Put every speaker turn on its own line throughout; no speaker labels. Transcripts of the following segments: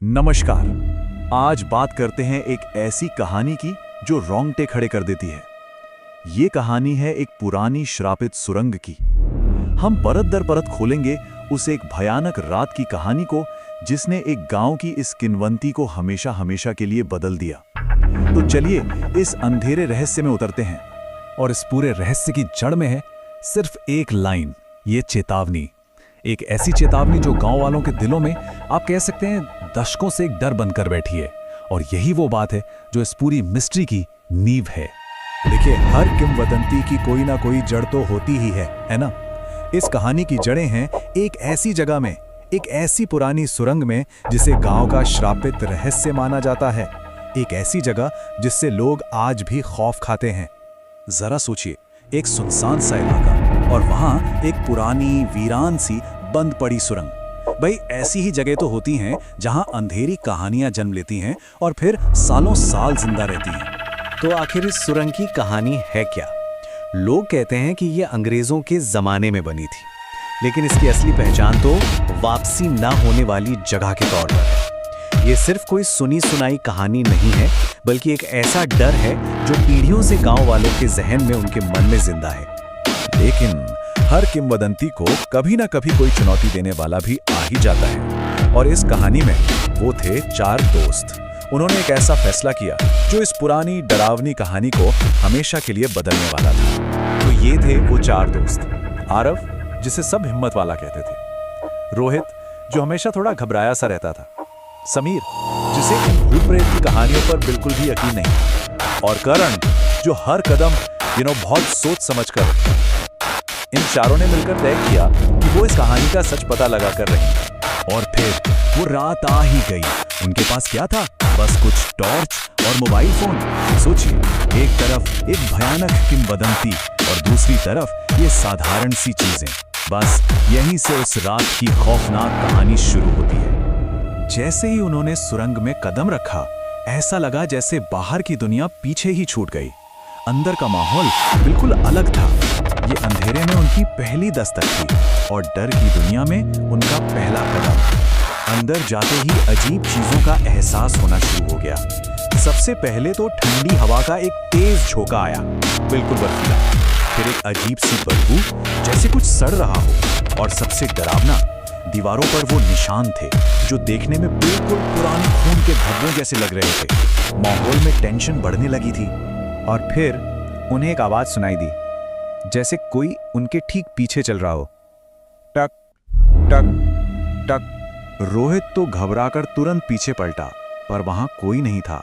नमस्कार। आज बात करते हैं एक ऐसी कहानी की जो रोंगटे खड़े कर देती है। ये कहानी है एक पुरानी श्रापित सुरंग की। हम परत दर परत खोलेंगे उस एक भयानक रात की कहानी को जिसने एक गांव की इस किंवदंती को हमेशा हमेशा के लिए बदल दिया। तो चलिए इस अंधेरे रहस्य में उतरते हैं।
और इस पूरे रहस्य की जड़ में है सिर्फ एक लाइन, ये चेतावनी। एक ऐसी चेतावनी जो गांव वालों के दिलों में आप कह सकते हैं दशकों से एक डर बनकर बैठी है। और यही वो बात है जो इस पूरी मिस्ट्री की नींव है।
देखिए, हर किंवदंती की कोई ना कोई जड़ तो होती ही है ना। इस कहानी की जड़ें हैं एक ऐसी जगह में, एक ऐसी पुरानी सुरंग में जिसे गांव का श्रापित रहस्य माना जाता है। एक ऐसी जगह जिससे लोग आज भी खौफ खाते हैं। जरा सोचिए, एक सुनसान सा इलाका और वहां एक पुरानी वीरान सी बंद पड़ी सुरंग। भाई, ऐसी ही जगह तो होती हैं जहां अंधेरी कहानियां जन्म लेती हैं और फिर सालों साल जिंदा रहती हैं। तो आखिर इस सुरंग की कहानी है क्या? लोग कहते हैं कि ये अंग्रेजों के जमाने में बनी थी, लेकिन इसकी असली पहचान तो वापसी ना होने वाली जगह के तौर पर है। ये सिर्फ कोई सुनी सुनाई कहानी नहीं है, बल्कि एक ऐसा डर है जो पीढ़ियों से गांव वालों के जहन में, उनके मन में जिंदा है। लेकिन हर किंवदंती को कभी ना कभी कोई चुनौती देने वाला भी आ ही जाता है। और इस कहानी में वो थे चार दोस्त। उन्होंने एक ऐसा फैसला किया जो इस पुरानी डरावनी कहानी को हमेशा के लिए बदलने वाला था। तो ये थे वो चार दोस्त। आरव, जिसे सब हिम्मत वाला कहते थे। रोहित, जो हमेशा थोड़ा घबराया सा रहता था। समीर, जिसे इन भूत प्रेत की कहानियों पर बिल्कुल भी यकीन नहीं। और करण, जो हर कदम बहुत सोच समझ कर उठता। इन चारों ने मिलकर तय किया कि वो इस कहानी का सच पता लगा कर रहेंगे। और फिर वो रात आ ही गई। उनके पास क्या था? बस कुछ टॉर्च और मोबाइल फोन। सोचिए, एक तरफ एक भयानक किंवदंती और दूसरी तरफ ये साधारण सी चीजें। बस यहीं से उस रात की खौफनाक कहानी शुरू होती है। जैसे ही उन्होंने सुरंग में कदम रखा, ऐसा लगा जैसे बाहर की दुनिया पीछे ही छूट गई। अंदर का माहौल बिल्कुल अलग था। ये अंधेरे में उनकी पहली दस्तक थी और डर की दुनिया में उनका पहला कदम। अंदर जाते ही अजीब चीजों का एहसास होना शुरू हो गया। सबसे पहले तो ठंडी हवा का एक तेज झोंका आया, बिल्कुल बर्फीला। फिर एक अजीब सी बदबू, जैसे कुछ सड़ रहा हो। और सबसे डरावना, दीवारों पर वो निशान थे जो देखने में बिल्कुल पुराने खून के धब्बों जैसे लग रहे थे। माहौल में टेंशन बढ़ने लगी थी। और फिर उन्हें एक आवाज सुनाई दी, जैसे कोई उनके ठीक पीछे चल रहा हो। टक टक टक। रोहित तो घबराकर तुरंत पीछे पलटा, पर वहां कोई नहीं था,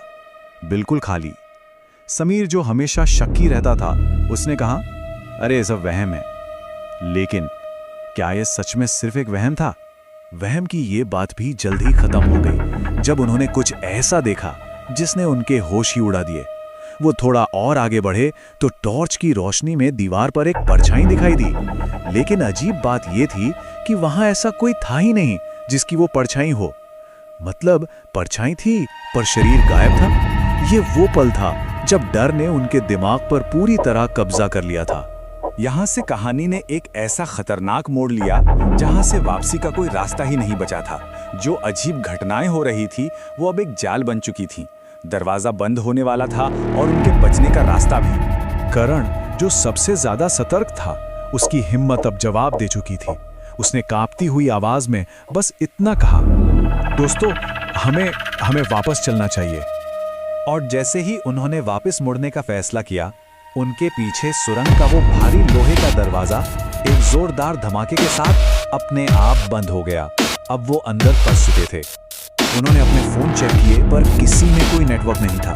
बिल्कुल खाली। समीर, जो हमेशा शक्की रहता था, उसने कहा, अरे ये सब वहम है। लेकिन क्या ये सच में सिर्फ एक वहम था? वहम की ये बात भी जल्द ही खत्म हो गई जब उन्होंने कुछ ऐसा देखा जिसने उनके होश ही उड़ा दिए। वो थोड़ा और आगे बढ़े तो टॉर्च की रोशनी में दीवार पर एक परछाई दिखाई दी। लेकिन अजीब बात यह थी कि वहां ऐसा कोई था ही नहीं जिसकी वो परछाई हो। मतलब परछाई थी पर शरीर गायब था। ये वो पल था जब डर ने उनके दिमाग पर पूरी तरह कब्जा कर लिया था। यहां से कहानी ने एक ऐसा खतरनाक मोड़ लिया जहां से वापसी का कोई रास्ता ही नहीं बचा था। जो अजीब घटनाएं हो रही थी वो अब एक जाल बन चुकी थी। दरवाजा बंद होने वाला था और उनके बचने का रास्ता भी। करण, जो सबसे ज्यादा सतर्क था, उसकी हिम्मत अब जवाब दे चुकी थी। उसने कांपती हुई आवाज में बस इतना कहा, दोस्तों, हमें वापस चलना चाहिए। और जैसे ही उन्होंने वापस मुड़ने का फैसला किया, उनके पीछे सुरंग का वो भारी लोहे का दरवाजा एक जोरदार धमाके के साथ अपने आप बंद हो गया। अब वो अंदर फंस चुके थे। उन्होंने अपने फोन चेक किए पर किसी में कोई नेटवर्क नहीं था।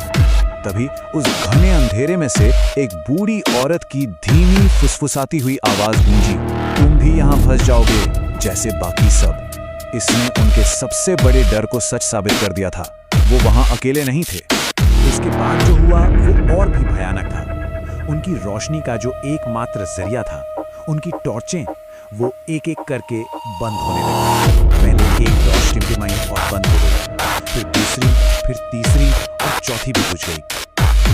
तभी उस घने अंधेरे में से एक बूढ़ी औरत की धीमी फुसफुसाती हुई आवाज गूंजी, तुम भी यहाँ फंस जाओगे जैसे बाकी सब। इसने उनके सबसे बड़े डर को सच साबित कर दिया था। वो वहां अकेले नहीं थे। इसके बाद जो हुआ वो और भी भयानक था। उनकी रोशनी का जो एकमात्र जरिया था, उनकी टॉर्चें, वो एक एक करके बंद होने लगी। पहले एक टॉर्च टिमटिमाई और बंद हो गई, फिर दूसरी, फिर तीसरी और चौथी भी बुझ गई।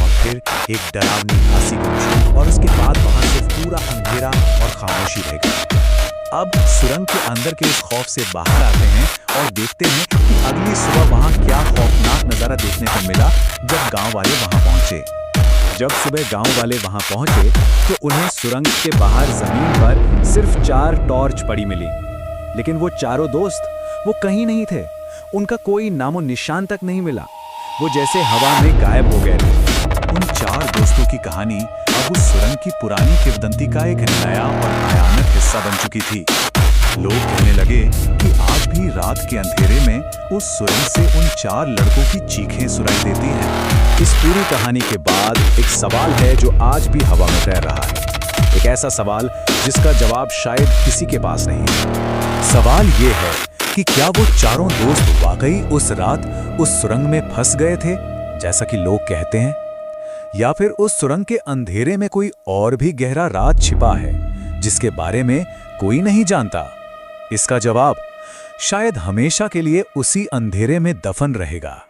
और फिर एक डरावनी हंसी गूंजी और उसके बाद वहां से पूरा अंधेरा और खामोशी रह गई। अब सुरंग के अंदर के इस खौफ से बाहर आते हैं और देखते हैं कि अगली सुबह वहां
देखने को मिला जब गांव वाले वहां पहुंचे।
जब सुबह गांव वाले वहां पहुंचे तो उन्हें सुरंग के बाहर जमीन पर सिर्फ 4 टॉर्च पड़ी मिली। लेकिन वो चारों दोस्त वो कहीं नहीं थे। उनका कोई नामो निशान तक नहीं मिला। वो जैसे हवा में गायब हो गए थे।
उन 4 दोस्तों की कहानी अब उस सुरंग की पुरानी किंवदंती का एक नया और भयानक हिस्सा बन चुकी थी। लोग कहने लगे कि आज भी रात के अंधेरे में उस सुरंग से उन 4 लड़कों की चीखें सुनाई देती हैं।
इस पूरी कहानी के बाद एक सवाल है जो आज भी हवा में तैर रहा है। एक ऐसा सवाल जिसका जवाब शायद किसी के पास नहीं है। सवाल ये है कि क्या वो चारों दोस्त वाकई उस रात उस सुरंग में फंस गए थे जैसा कि लोग कहते हैं, या फिर उस सुरंग के अंधेरे में कोई और भी गहरा राज छिपा है जिसके बारे में कोई नहीं जानता। इसका जवाब शायद हमेशा के लिए उसी अंधेरे में दफन रहेगा।